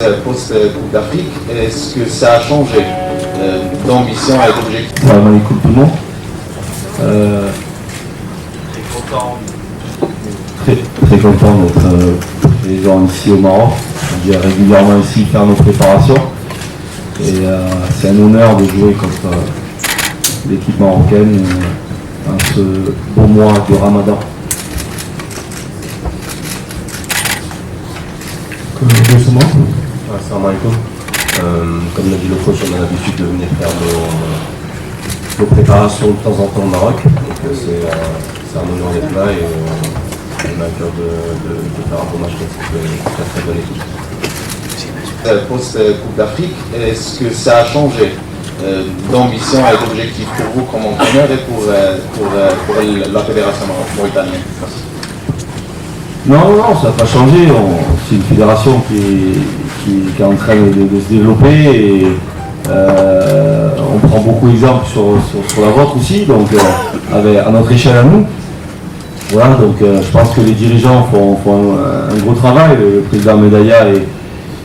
Post-Coupe d'Afrique, est-ce que ça a changé d'ambition et d'objectif? Salam alaikum tout le monde. Très content d'être présent ici au Maroc. On vient régulièrement ici faire nos préparations. Et c'est un honneur de jouer contre l'équipe marocaine en ce beau mois de Ramadan. Assalamu alaikum. Comme l'a dit le coach, on a l'habitude de venir faire nos préparations de temps en temps au Maroc. Donc c'est un honneur d'être là et on a à cœur de faire un bon match contre cette très bonne équipe. Post-Coupe d'Afrique, est-ce que ça a changé d'ambition et d'objectif pour vous comme entraîneur et pour la fédération mauritanienne? Non, ça n'a pas changé. C'est une fédération qui est en train de se développer et on prend beaucoup d'exemples sur la vôtre aussi, donc à notre échelle à nous. Voilà, donc je pense que les dirigeants font un gros travail. Le président Medaya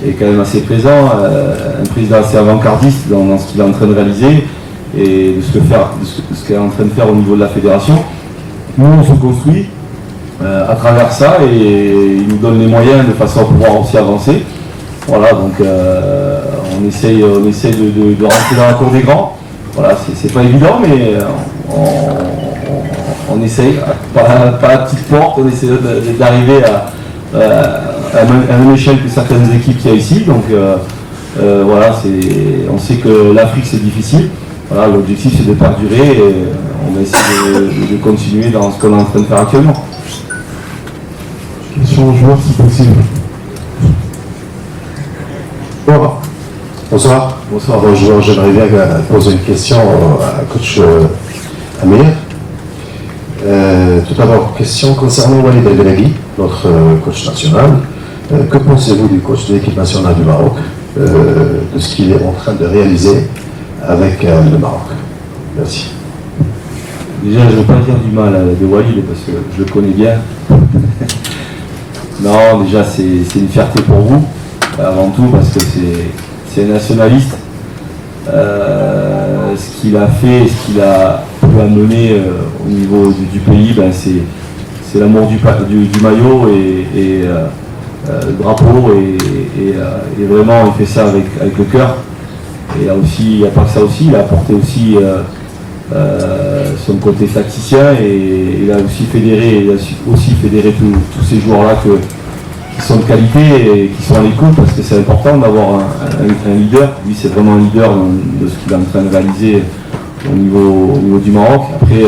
est quand même assez présent, un président assez avant-gardiste dans ce qu'il est en train de réaliser et de ce qu'il est en train de faire au niveau de la fédération. Nous, on se construit à travers ça et il nous donne les moyens de façon à pouvoir aussi avancer. Voilà, donc on essaye de rentrer dans la cour des grands. Voilà, c'est pas évident, mais on essaye, par la petite porte, on essaie d'arriver à la même échelle que certaines équipes qu'il y a ici. Donc voilà, on sait que l'Afrique c'est difficile. Voilà, l'objectif c'est de perdurer et on va essayer de continuer dans ce qu'on est en train de faire actuellement. Question aux joueurs si possible. Bonsoir. Bonsoir. Bonjour, j'aimerais bien poser une question à coach Amir. Tout d'abord, question concernant Walid El Belaghi, notre coach national. Que pensez-vous du coach de l'équipe nationale du Maroc, de ce qu'il est en train de réaliser avec le Maroc? Merci. Déjà, je ne veux pas dire du mal de Walid parce que je le connais bien. Non, déjà, c'est une fierté pour vous, avant tout, parce que c'est un nationaliste. Ce qu'il a fait, ce qu'il a pu amener au niveau du pays, ben, c'est l'amour du maillot et le drapeau. Et vraiment, il fait ça avec le cœur. Et il n'y a pas que ça aussi, il a apporté aussi son côté tacticien et il a aussi fédéré tous ces joueurs-là qui sont de qualité et qui sont à l'écoute parce que c'est important d'avoir un leader. Lui, c'est vraiment un leader de ce qu'il est en train de réaliser au niveau du Maroc. Après,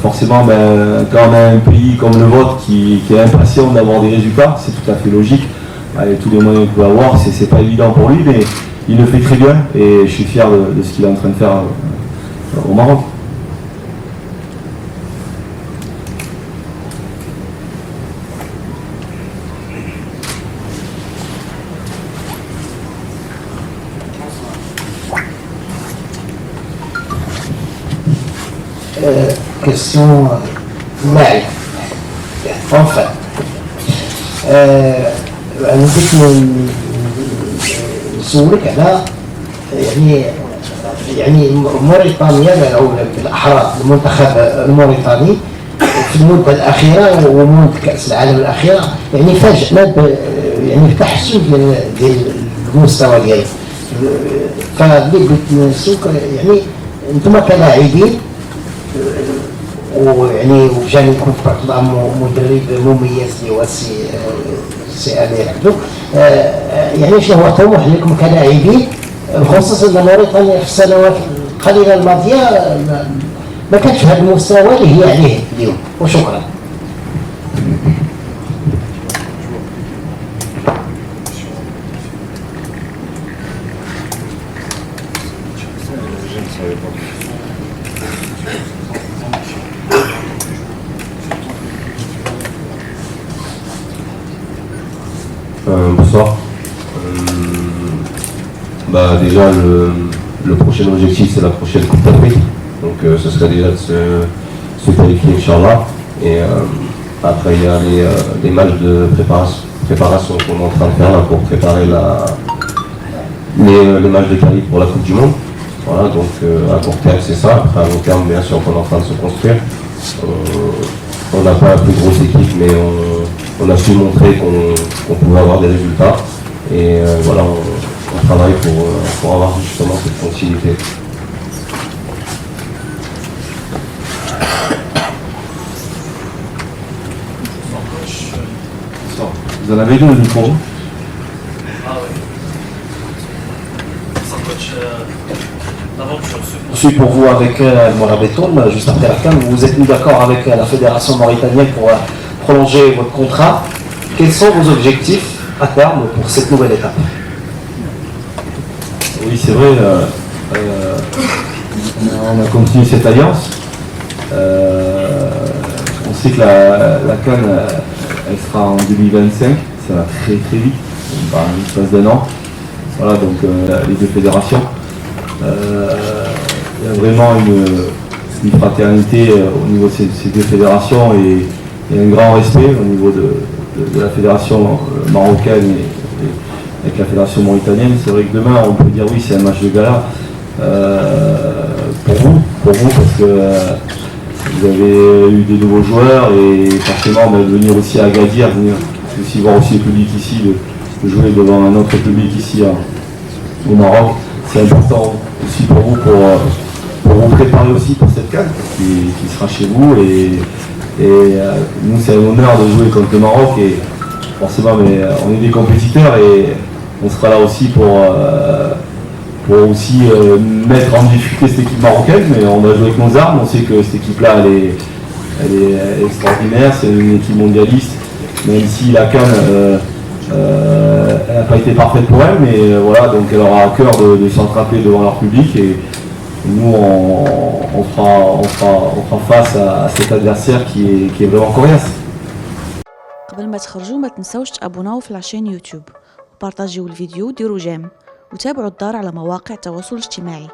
forcément, quand on a un pays comme le vôtre qui est impatient d'avoir des résultats, c'est tout à fait logique. Avec tous les moyens qu'il peut avoir, c'est pas évident pour lui, mais il le fait très bien et je suis fier de ce qu'il est en train de faire au Maroc. Question معي enfin أنا بديت نسولك على يعني موريتانيا أو بالأحرى المنتخب الموريتاني في المدة الأخيرة ومنذ كأس العالم الأخيرة يعني فاجئنا يعني بتحسن ديال المستوى ديالو. فبديت بغيت نسولك يعني أنتم كلاعبين ويعني وبجانبكم طبعا مدرب مميز اللي هو السي امير عبدو، يعني شنو هو طموح لكم كلاعبين خصوصا ان موريتانيا في السنوات القليله الماضيه ما كانتش في هذا المستوى اللي هي عليه اليوم؟ وشكرا. Bonsoir. Déjà, le prochain objectif, c'est la prochaine Coupe d'Afrique. Donc, ce serait déjà de se qualifier, Inch'Allah. Et après, il y a les matchs de préparation qu'on est en train de faire là pour préparer les matchs de qualif pour la Coupe du Monde. Voilà, donc à court terme c'est ça. Après à long terme, bien sûr qu'on est en train de se construire. On n'a pas la plus grosse équipe, mais on a su montrer qu'on pouvait avoir des résultats. Et voilà, on travaille pour avoir justement cette continuité. Vous en avez deux, le micro. Je suis pour vous avec Morabetoun, juste après la CAN. Vous êtes mis d'accord avec la Fédération mauritanienne pour prolonger votre contrat. Quels sont vos objectifs à terme pour cette nouvelle étape? Oui, c'est vrai, on a continué cette alliance. On sait que la CAN, elle sera en 2025, ça va très très vite, l'espace d'un an. Voilà, donc les deux fédérations. Il y a vraiment une fraternité au niveau de ces deux fédérations et un grand respect au niveau de la fédération marocaine et avec la fédération mauritanienne. C'est vrai que demain on peut dire oui, c'est un match de gala pour vous parce que vous avez eu des nouveaux joueurs et forcément venir aussi à Agadir, venir aussi voir aussi le public ici, de jouer devant un autre public ici au Maroc, c'est important aussi pour vous pour vous préparer aussi pour cette CAN qui sera chez vous et nous c'est un honneur de jouer contre le Maroc et forcément mais on est des compétiteurs et on sera là aussi pour aussi mettre en difficulté cette équipe marocaine, mais on va jouer avec nos armes, on sait que cette équipe là elle est extraordinaire, c'est une équipe mondialiste, même si la CAN elle n'a pas été parfaite pour elle, mais voilà, donc elle aura à cœur de s'attraper devant leur public et nous on fera face à cet adversaire qui est vraiment coriace. قبل ما تخرجوا ما تنسوش تابوناو في العشان يوتيوب وبارطاجيو الفيديو وديروا جيم وتابعوا الدار على مواقع التواصل الاجتماعي.